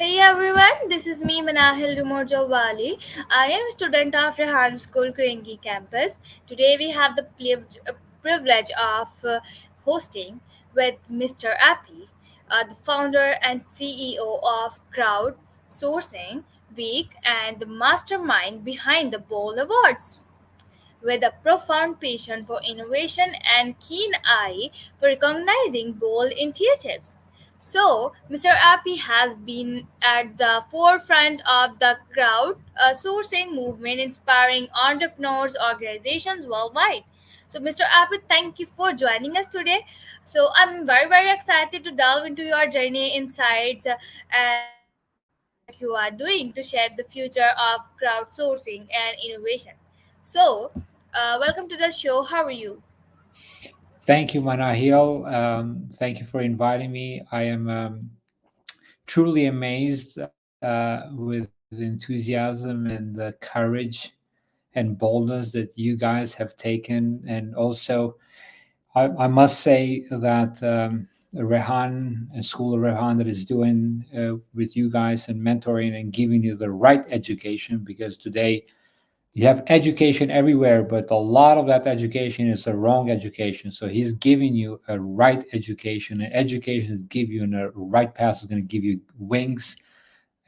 Hey everyone, this is me Manahil Rumorjawali. I am a student of Rehan School Kuringi campus. Today we have the privilege of hosting with Mr. Appy, the founder and CEO of Crowdsourcing Week and the mastermind behind the Bowl Awards with a profound passion for innovation and keen eye for recognizing bold initiatives. So, Mr. Appy has been at the forefront of the crowd sourcing movement, inspiring entrepreneurs, organizations worldwide. So, Mr. Appy, thank you for joining us today. So, I'm very excited to delve into your journey, insights, and what you are doing to shape the future of crowdsourcing and innovation. So, welcome to the show. How are you? Thank you, Manahil. Thank you for inviting me. I am truly amazed with enthusiasm and the courage and boldness that you guys have taken. And also, I must say that Rehan and School of Rehan that is doing with you guys and mentoring and giving you the right education, because today you have education everywhere, but a lot of that education is a wrong education. So he's giving you a right education, and education is give you in a right path, is going to give you wings.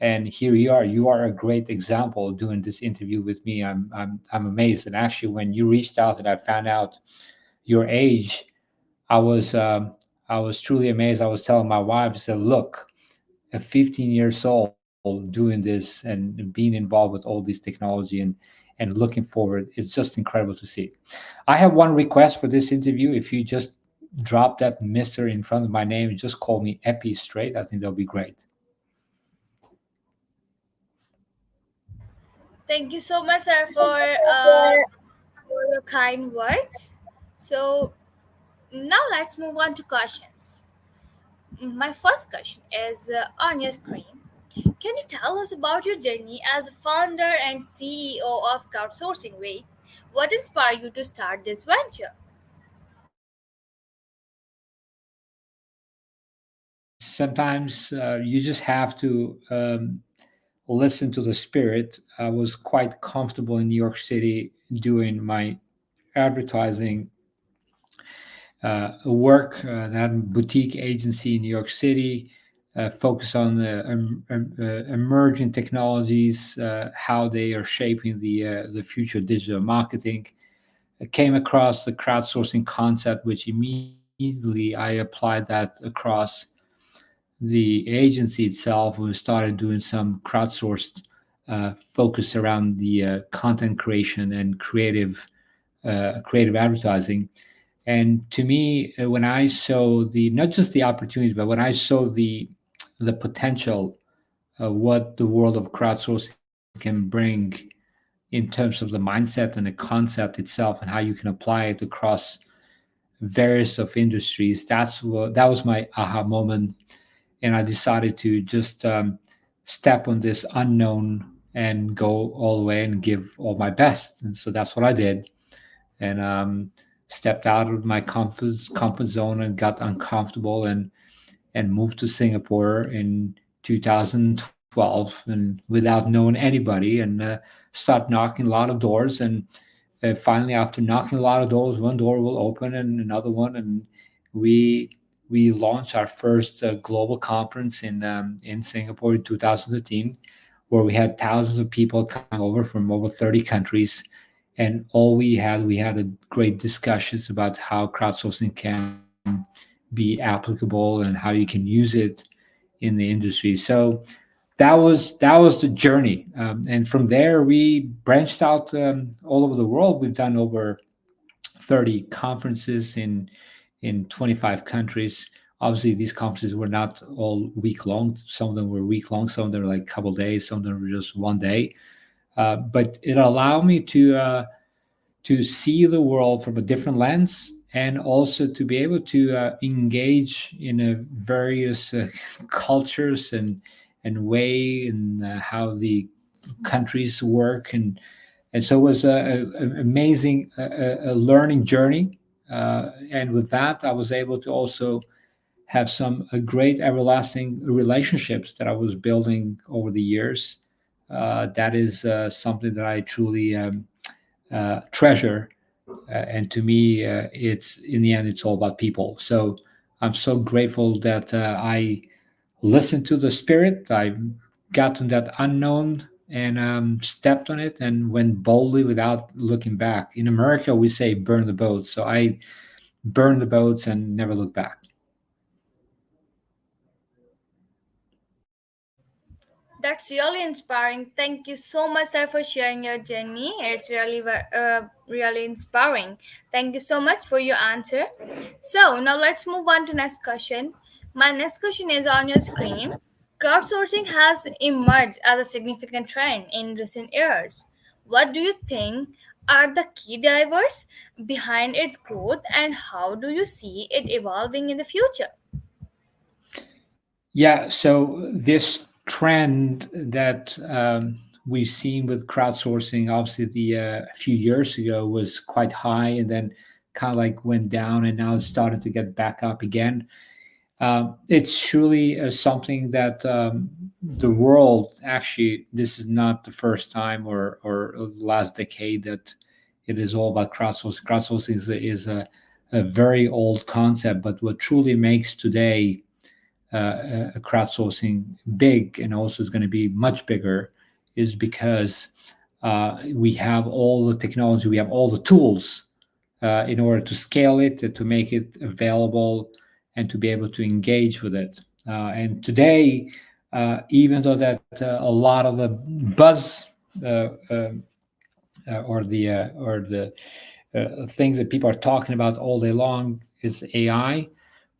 And here you are. You are a great example doing this interview with me. I'm amazed. And actually, when you reached out and I found out your age, I was I was truly amazed. I was telling my wife, I said, "Look, at 15 years old doing this and being involved with all this technology and looking forward, it's just incredible to see." I have one request for this interview. If you just drop that mister in front of my name and just call me Epi straight, I think that'll be great. Thank you so much, sir, for your kind words. So, now let's move on to questions. My first question is on your screen. Can you tell us about your journey as a founder and CEO of Crowdsourcing Way? What inspired you to start this venture? Sometimes you just have to listen to the spirit. I was quite comfortable in New York City doing my advertising work, that boutique agency in New York City, focus on the emerging technologies, how they are shaping the future of digital marketing. I came across the crowdsourcing concept, which immediately I applied that across the agency itself. We started doing some crowdsourced focus around the content creation and creative advertising. And to me, when I saw the not just the opportunity, but when I saw the potential, what the world of crowdsourcing can bring in terms of the mindset and the concept itself, and how you can apply it across various of industries, that was my aha moment. And I decided to just step on this unknown and go all the way and give all my best. And so that's what I did, and stepped out of my comfort zone and got uncomfortable, and moved to Singapore in 2012, and without knowing anybody, and start knocking a lot of doors. And finally, after knocking a lot of doors, one door will open and another one, and we we launched our first global conference in Singapore in 2015, where we had thousands of people coming over from over 30 countries. And all we had a great discussions about how crowdsourcing can be applicable and how you can use it in the industry. So that was the journey, and from there we branched out all over the world. We've done over 30 conferences in 25 countries. Obviously, these conferences were not all week long. Some of them were week long. Some of them were like a couple days. Some of them were just one day. But it allowed me to see the world from a different lens, and also to be able to engage in a various cultures and way, and how the countries work. And so it was a amazing a learning journey. And with that, I was able to also have some great everlasting relationships that I was building over the years. That is something that I truly treasure. And to me, it's in the end, it's all about people. So I'm so grateful that I listened to the spirit. I got to that unknown and stepped on it and went boldly without looking back. In America, we say burn the boats. So I burned the boats and never looked back. That's really inspiring. Thank you so much, sir, for sharing your journey. It's really inspiring. Thank you so much for your answer. So now let's move on to next question. My next question is on your screen. Crowdsourcing has emerged as a significant trend in recent years. What do you think are the key drivers behind its growth, and how do you see it evolving in the future? Yeah, so this trend that we've seen with crowdsourcing, obviously, a few years ago was quite high, and then kind of like went down, and now it's starting to get back up again. It's truly something that the world actually. This is not the first time or the last decade that it is all about crowdsourcing. Crowdsourcing is a very old concept, but what truly makes today crowdsourcing big and also is going to be much bigger is because we have all the technology, we have all the tools in order to scale it, to make it available, and to be able to engage with it. And today, even though that a lot of the buzz or the things that people are talking about all day long is AI,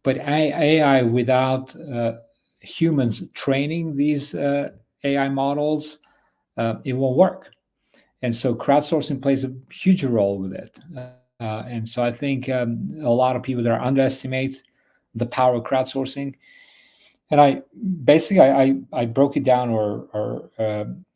but AI without humans training these AI models, it won't work. And so crowdsourcing plays a huge role with it. And so I think a lot of people that underestimate the power of crowdsourcing. And I basically I broke it down or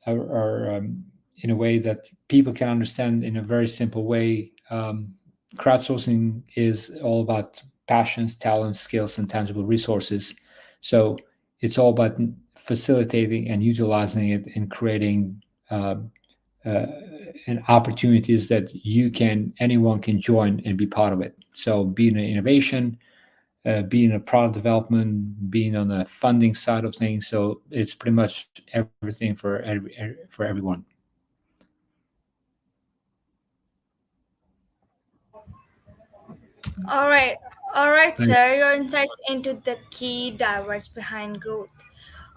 in a way that people can understand in a very simple way. Crowdsourcing is all about passions, talents, skills, and tangible resources. So it's all about facilitating and utilizing it and creating uh, and opportunities that anyone can join and be part of it. So being an innovation, being a product development, being on the funding side of things. So it's pretty much everything for everyone. All right, all right, Thank sir. Your insights into the key drivers behind growth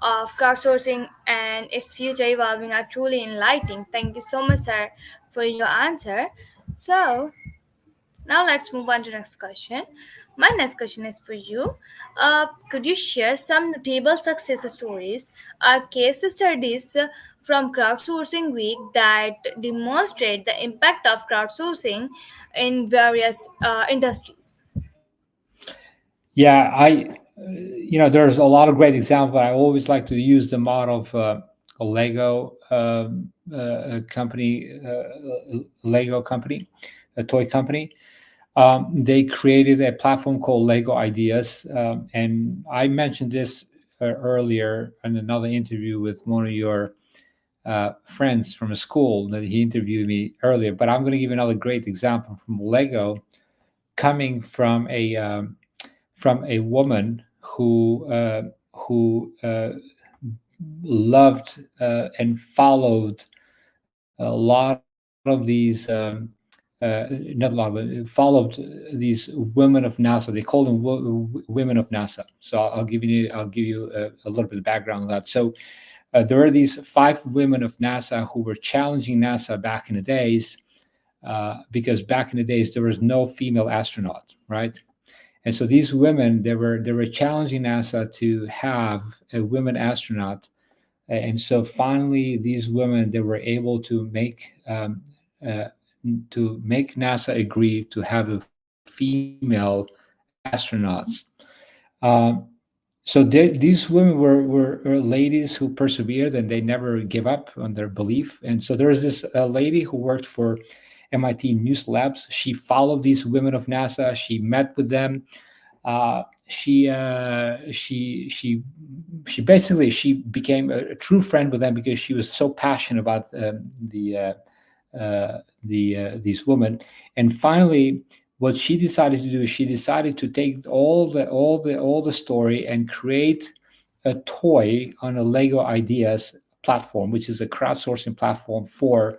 of crowdsourcing and its future evolving are truly enlightening. Thank you so much, sir, for your answer. So now let's move on to the next question. My next question is for you. Could you share some notable success stories or case studies from Crowdsourcing Week that demonstrate the impact of crowdsourcing in various industries? Yeah, there's a lot of great examples. I always like to use the model of a Lego company, Lego company, a toy company. They created a platform called Lego Ideas, and I mentioned this earlier in another interview with one of your friends from a school that he interviewed me earlier. But I'm going to give another great example from Lego, coming from a woman who loved and followed a lot of these not a lot, but followed these women of NASA. They call them women of NASA. So I'll give you a little bit of background on that. So there are these five women of NASA who were challenging NASA back in the days, because back in the days there was no female astronaut, right? And so these women, they were challenging NASA to have a women astronaut. And so finally, these women, they were able uh, to make NASA agree to have a female astronauts. Um, these women were ladies who persevered and they never give up on their belief. And so there is this lady who worked for MIT News Labs. She followed these women of NASA. She met with them. she basically she became a true friend with them because she was so passionate about these women. And finally, what she decided to do is she decided to take all the story and create a toy on a Lego Ideas platform, which is a crowdsourcing platform for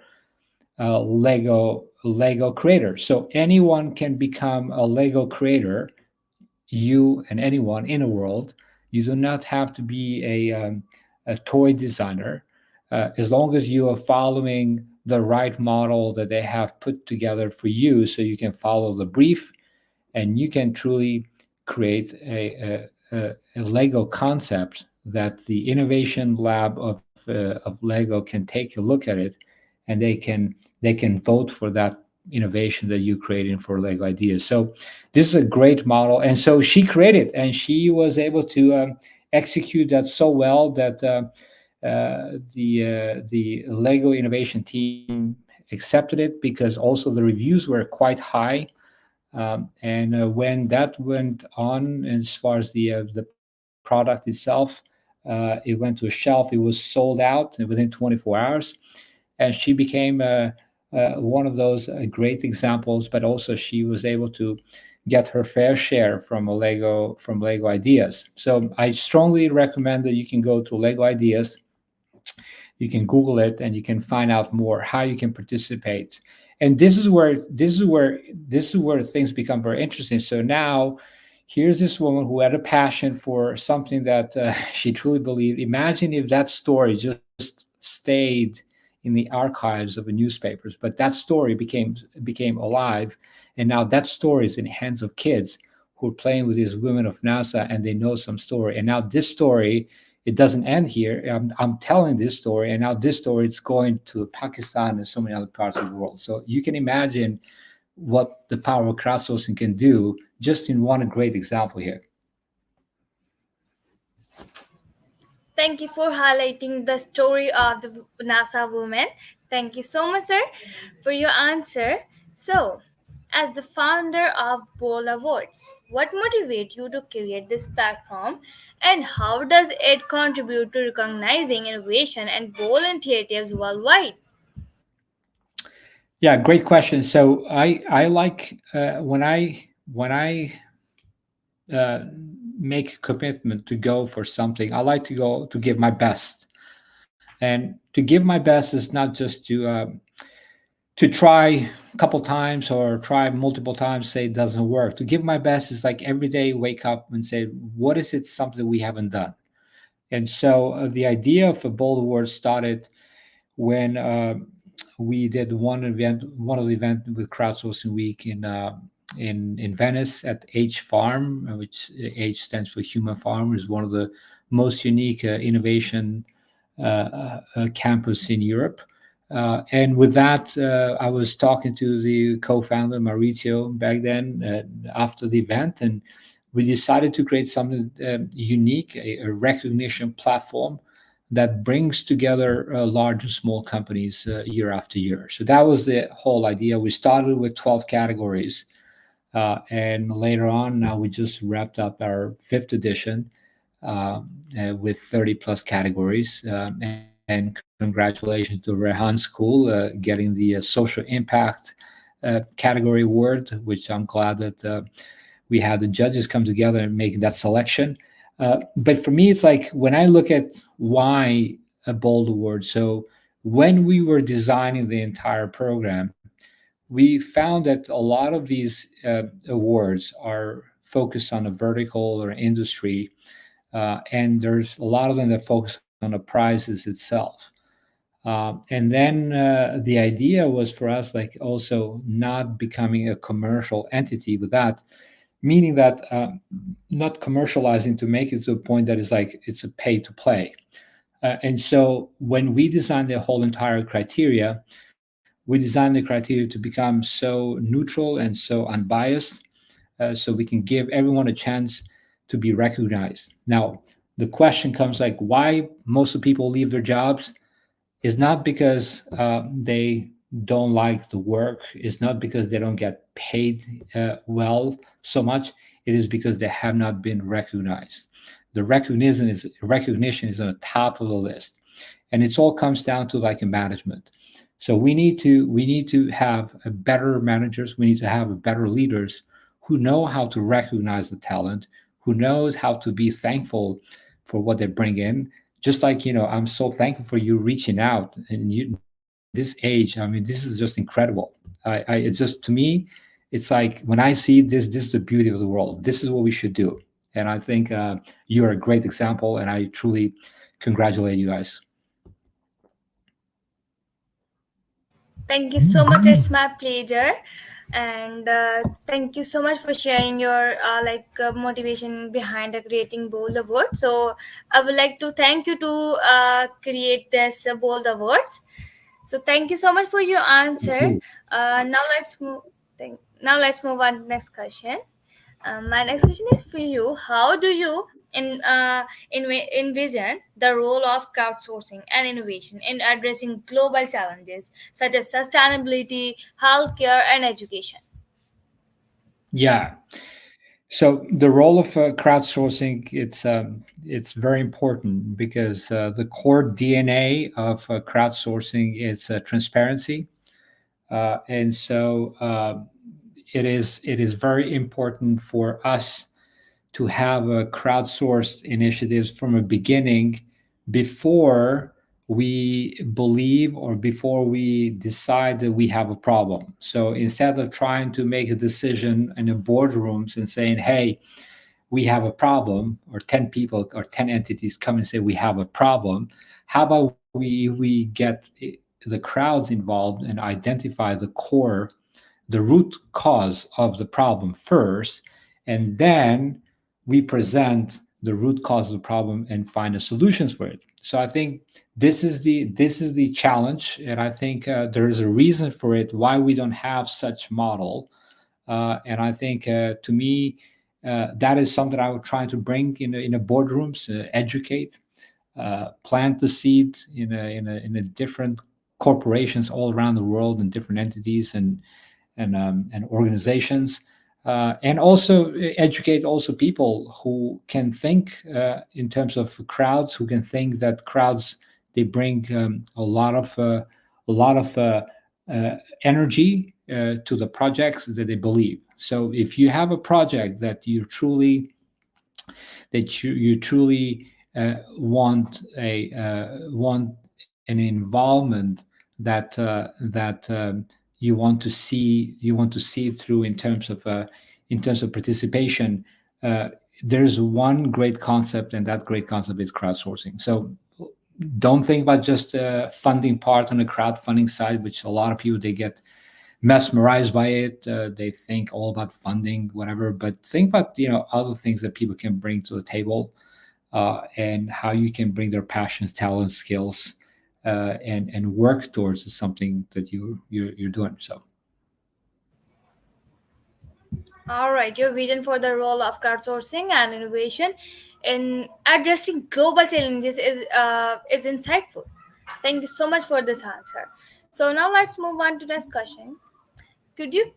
Lego creators. So anyone can become a Lego creator, you and anyone in the world. You do not have to be a toy designer, as long as you are following the right model that they have put together for you, so you can follow the brief and you can truly create a Lego concept that the innovation lab of Lego can take a look at it, and they can vote for that innovation that you created for Lego Ideas. So this is a great model, and so she created, and she was able to execute that so well that the Lego innovation team accepted it, because also the reviews were quite high. And when that went on, as far as the product itself, it went to a shelf. It was sold out within 24 hours, and she became one of those great examples. But also, she was able to get her fair share from Lego Ideas. So I strongly recommend that you can go to Lego Ideas, you can Google it, and you can find out more how you can participate. And this is where things become very interesting. So now here's this woman who had a passion for something that she truly believed. Imagine if that story just stayed in the archives of the newspapers, but that story became alive, and now that story is in the hands of kids who are playing with these women of NASA, and they know some story. And now this story, it doesn't end here. I'm telling this story, and now this story is going to Pakistan and so many other parts of the world. So you can imagine what the power of crowdsourcing can do, just in one great example here. Thank you for highlighting the story of the NASA woman. Thank you so much, sir, for your answer. So, as the founder of Bowl Awards, what motivated you to create this platform, and how does it contribute to recognizing innovation and bold initiatives worldwide? Yeah, great question. So I like when I uh, make a commitment to go for something, I like to go to give my best. And to give my best is not just to try a couple times or try multiple times, say it doesn't work. To give my best is like every day wake up and say, what is it, something we haven't done? And so the idea of a Bold Award started when we did one of the event with Crowdsourcing Week in Venice at H Farm, which H stands for Human Farm, is one of the most unique innovation campus in Europe. And with that, I was talking to the co-founder Mauricio back then after the event, and we decided to create something unique, a recognition platform that brings together large and small companies year after year. So that was the whole idea. We started with 12 categories, and later on, now we just wrapped up our fifth edition with 30 plus categories. And congratulations to Rehan School getting the social impact category award, which I'm glad that we had the judges come together and make that selection. But for me, it's like when I look at why a Bold Award. So when we were designing the entire program, we found that a lot of these awards are focused on a vertical or industry, and there's a lot of them that focus on the prizes itself. And then the idea was for us, like, also not becoming a commercial entity with that, meaning that not commercializing to make it to a point that is like it's a pay to play. And so when we designed the whole entire criteria, we designed the criteria to become so neutral and so unbiased, so we can give everyone a chance to be recognized. Now, the question comes like, why most of the people leave their jobs is not because they don't like the work, it's not because they don't get paid well so much. it is because they have not been recognized. The recognition is on the top of the list, and it all comes down to like a management. So we need to have a better managers. We need to have a better leaders who know how to recognize the talent, who knows how to be thankful for what they bring in. Just like, I'm so thankful for you reaching out, and this age. I mean, this is just incredible. It's just, to me, it's like when I see this is the beauty of the world. This is what we should do. And I think you're a great example, and I truly congratulate you guys. Thank you so much. It's my pleasure, and thank you so much for sharing your motivation behind creating Bold Awards. So I would like to thank you to create this Bold Awards. So thank you so much for your Thank answer. you. Now let's move. Now let's move on to next question. My next question is for you. How do you envision the role of crowdsourcing and innovation in addressing global challenges such as sustainability, healthcare, and education? Yeah. So the role of crowdsourcing, it's very important because the core DNA of crowdsourcing is transparency. And so it is very important for us to have a crowdsourced initiatives from a beginning, before we believe or before we decide that we have a problem. So instead of trying to make a decision in the boardrooms and saying, hey, we have a problem, or 10 people or 10 entities come and say we have a problem, how about we get the crowds involved and identify the root cause of the problem first, and then we present the root cause of the problem and find the solutions for it. So I think this is the challenge, and I think there is a reason for it why we don't have such model. And I think, to me, that is something I would try to bring in a boardrooms, educate, plant the seed in a different corporations all around the world, and different entities and organizations, and also educate also people who can think in terms of crowds, who can think that crowds, they bring a lot of uh, energy to the projects that they believe. So if you have a project that you truly want an involvement, that you want to see through in terms of participation. uh, there's one great concept, and that great concept is crowdsourcing. So don't think about just funding part on the crowdfunding side, which a lot of people, they get mesmerized by it. They think all about funding, whatever. But think about other things that people can bring to the table, and how you can bring their passions, talents, skills, and work towards something that you're doing. So All right, your vision for the role of crowdsourcing and innovation in addressing global challenges is insightful. Thank you so much for this answer. So now let's move on to discussion. Could you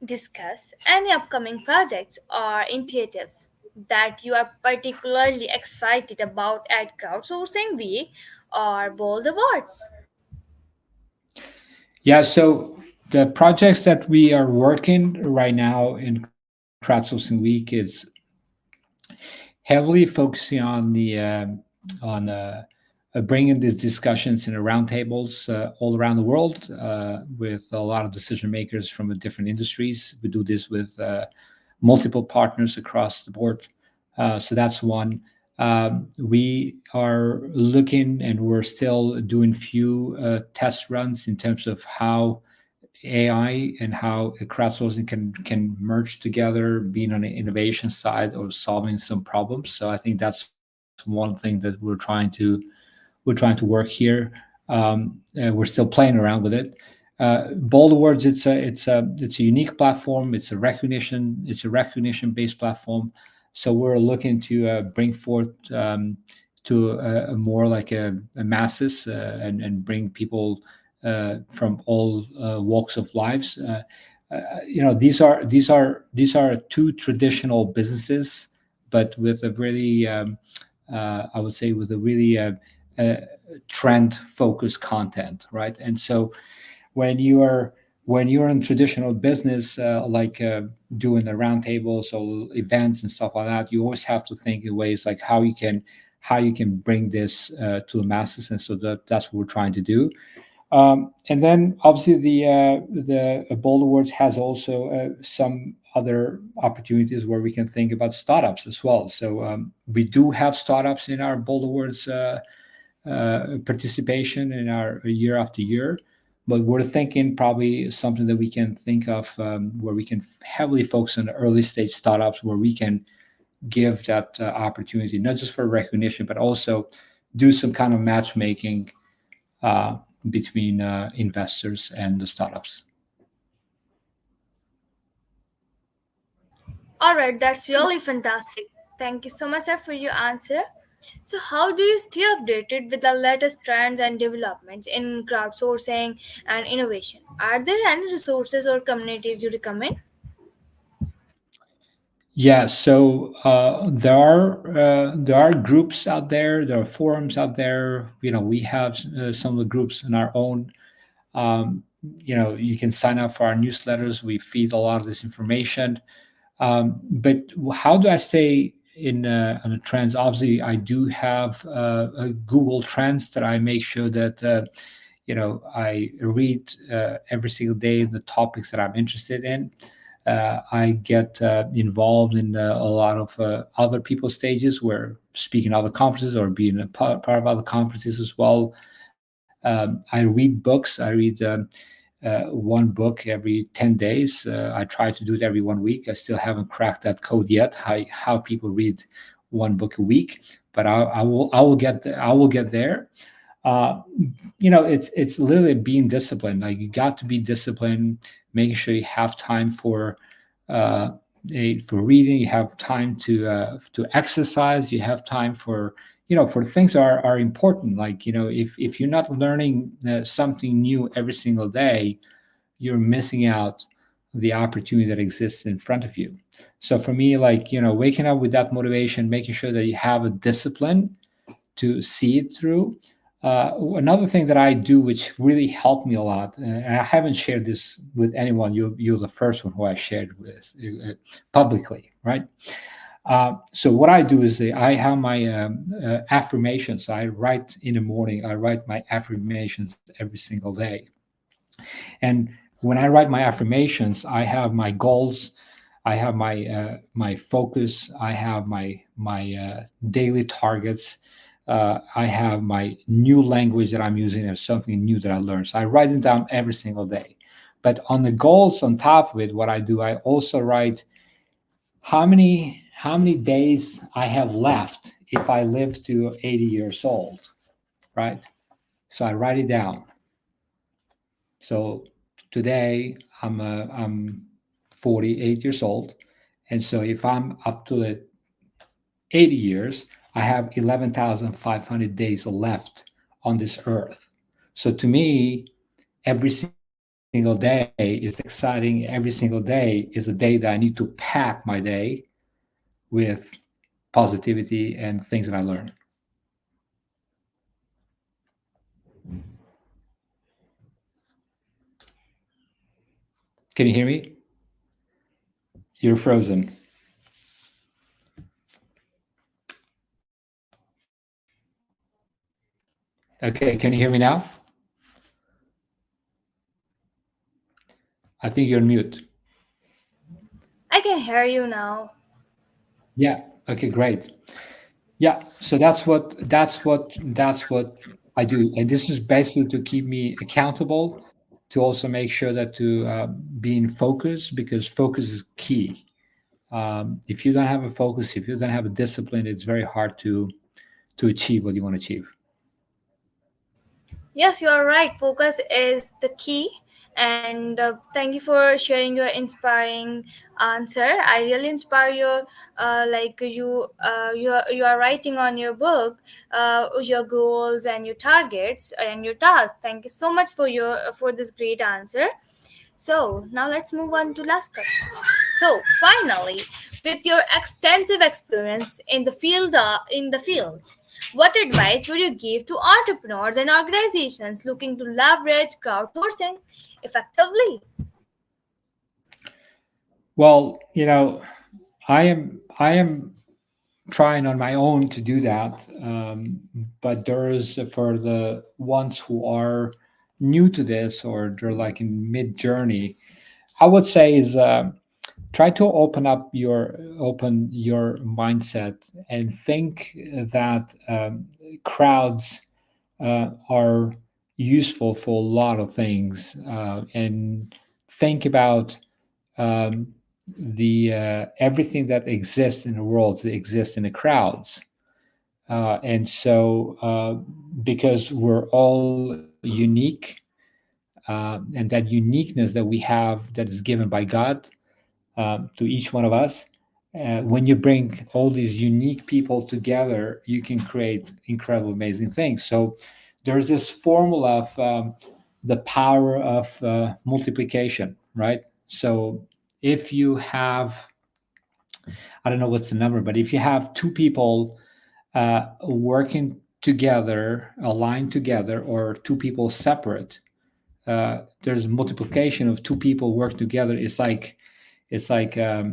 discuss any upcoming projects or initiatives that you are particularly excited about at Crowdsourcing Week or Bold Awards? yeah, so the projects that we are working right now in Crowdsourcing Week is heavily focusing on bringing these discussions in the roundtables all around the world, with a lot of decision makers from different industries. We do this with multiple partners across the board. So that's one. We are looking, and we're still doing few test runs in terms of how AI and how crowdsourcing can merge together, being on the innovation side or solving some problems. So I think that's one thing that we're trying to work here. We're still playing around with it. Bold Awards, it's a unique platform. It's a recognition based platform. So we're looking to bring forth to a more like a masses, and bring people from all walks of lives. these are two traditional businesses, but with a really I would say with a really uh, trend focused content, right? And so when you are when you're in traditional business, like doing the roundtables or events and stuff like that, you always have to think in ways like how you can bring this to the masses, and so that's what we're trying to do. And then obviously the Bold Awards has also some other opportunities where we can think about startups as well. So we do have startups in our Bold Awards participation in our year after year, but we're thinking probably something that we can think of where we can heavily focus on early stage startups where we can give that opportunity not just for recognition but also do some kind of matchmaking uh, between investors and the startups. All right, that's really fantastic. Thank you so much, sir, for your answer. So, how do you stay updated with the latest trends and developments in crowdsourcing and innovation? Are there any resources or communities you recommend? Yeah, so there are groups out there, there are forums out there. We have some of the groups in our own. You can sign up for our newsletters. We feed a lot of this information. But how do I stay in on the trends? Obviously, I do have a Google Trends that I make sure that I read every single day the topics that I'm interested in. I get involved in a lot of other people's stages, where speaking at other conferences or being a part of other conferences as well. I read books. I read one book every 10 days. I try to do it every 1 week. I still haven't cracked that code yet, how people read one book a week, but I will get there. It's literally being disciplined. Like, you got to be disciplined, making sure you have time uh, for reading, you have time to exercise, you have time for things are important. Like, if you're not learning something new every single day, you're missing out the opportunity that exists in front of you. So for me, like, waking up with that motivation, making sure that you have a discipline to see it through. Another thing that I do, which really helped me a lot, and I haven't shared this with anyone. You're the first one who I shared with publicly, right? So what I do is I have my affirmations. I write in the morning. I write my affirmations every single day, and when I write my affirmations, I have my goals, I have my focus, I have my daily targets, I have my new language that I'm using, or something new that I learned. So I write it down every single day. But on the goals on top of it, what I do, I also write how many days I have left if I live to 80 years old, right? So I write it down. So today I'm 48 years old, and so if I'm up to the 80 years, I have 11,500 days left on this earth. So to me, every single day is exciting. Every single day is a day that I need to pack my day with positivity and things that I learn. Can you hear me? You're frozen. Okay, can you hear me now? I think you're on mute. I can hear you now. Yeah. Okay, great. Yeah, so that's what I do, and this is basically to keep me accountable, to also make sure that to be in focus, because focus is key. If you don't have a focus, if you don't have a discipline, it's very hard to achieve what you want to achieve. Yes, you are right. Focus is the key. And thank you for sharing your inspiring answer. I really inspire your like you are writing on your book your goals and your targets and your tasks. Thank you so much for this great answer. So now let's move on to last question. So finally, with your extensive experience in the field, what advice would you give to entrepreneurs and organizations looking to leverage crowdsourcing effectively? Well, I am trying on my own to do that, but there is for the ones who are new to this or they're like in mid journey. I would say is try to open your mindset and think that crowds are useful for a lot of things, and think about um, the everything that exists in the world that exists in the crowds, and so because we're all unique, and that uniqueness that we have that is given by God to each one of us. When you bring all these unique people together, you can create incredible, amazing things. So there's this formula of the power of multiplication, right? So if you have, I don't know what's the number, but if you have two people working together, aligned together, or two people separate, there's multiplication of two people work together. It's like it's like I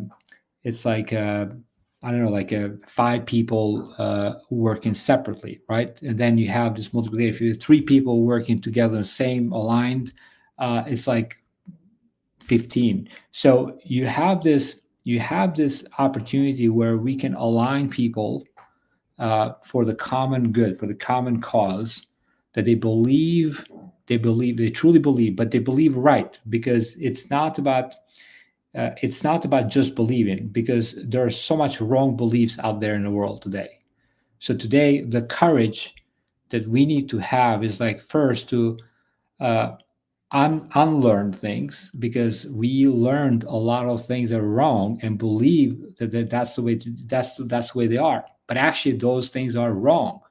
don't know, like five people working separately, right? And then you have this multiplication. If you have three people working together, same aligned, it's like 15. So you have this opportunity where we can align people for the common good, for the common cause that they truly believe, but they believe right, because it's not about just believing, because there's so much wrong beliefs out there in the world today. So today the courage that we need to have is like first to uh, unlearn things, because we learned a lot of things that are wrong and believe that's the way that's the way they are, but actually those things are wrong.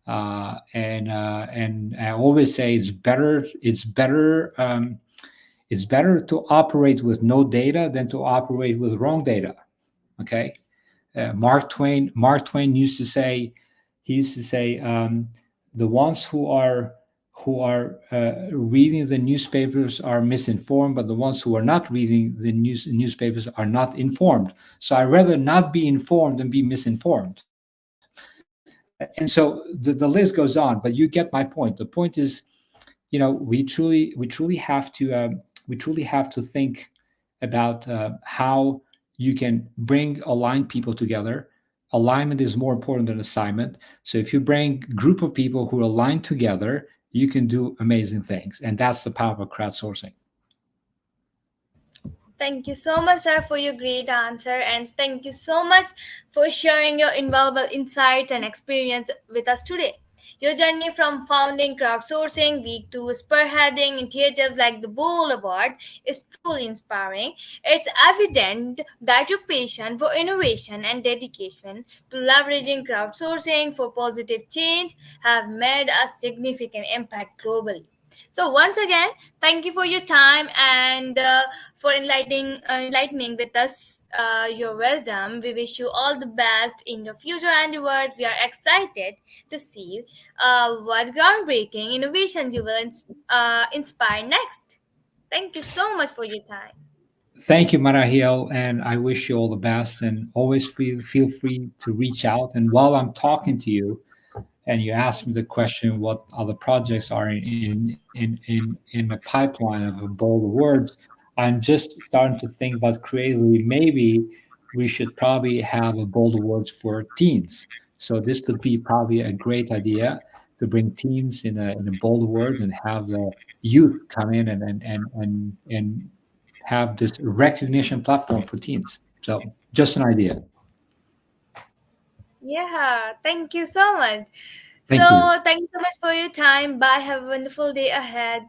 And I always say it's better to operate with no data than to operate with wrong data. Okay. Mark Twain used to say, the ones who are reading the newspapers are misinformed, but the ones who are not reading the newspapers are not informed. So I'd rather not be informed than be misinformed. And so the list goes on, but you get my point. The point is, we truly have to think about how you can bring aligned people together. Alignment is more important than assignment. So if you bring a group of people who align together, you can do amazing things, and that's the power of crowdsourcing. Thank you so much, sir, for your great answer, and thank you so much for sharing your invaluable insights and experience with us today. Your journey from founding Crowdsourcing Week to spearheading initiatives like the Bowl Award is truly inspiring. It's evident that your passion for innovation and dedication to leveraging crowdsourcing for positive change have made a significant impact globally. So once again, thank you for your time and for enlightening with us your wisdom. We wish you all the best in your future endeavors. We are excited to see what groundbreaking innovation you will inspire next. Thank you so much for your time. Thank you, Marahil, and I wish you all the best. And always feel free to reach out. And while I'm talking to you, and you asked me the question, what other projects are in the pipeline of a bowl of words, I'm just starting to think about creatively, maybe we should probably have a bowl of words for teens. So this could be probably a great idea to bring teens in a bowl of words and have the youth come in and have this recognition platform for teens. So just an idea. Yeah, thank you so much. Thank you. So, thank you so much for your time. Bye. Have a wonderful day ahead.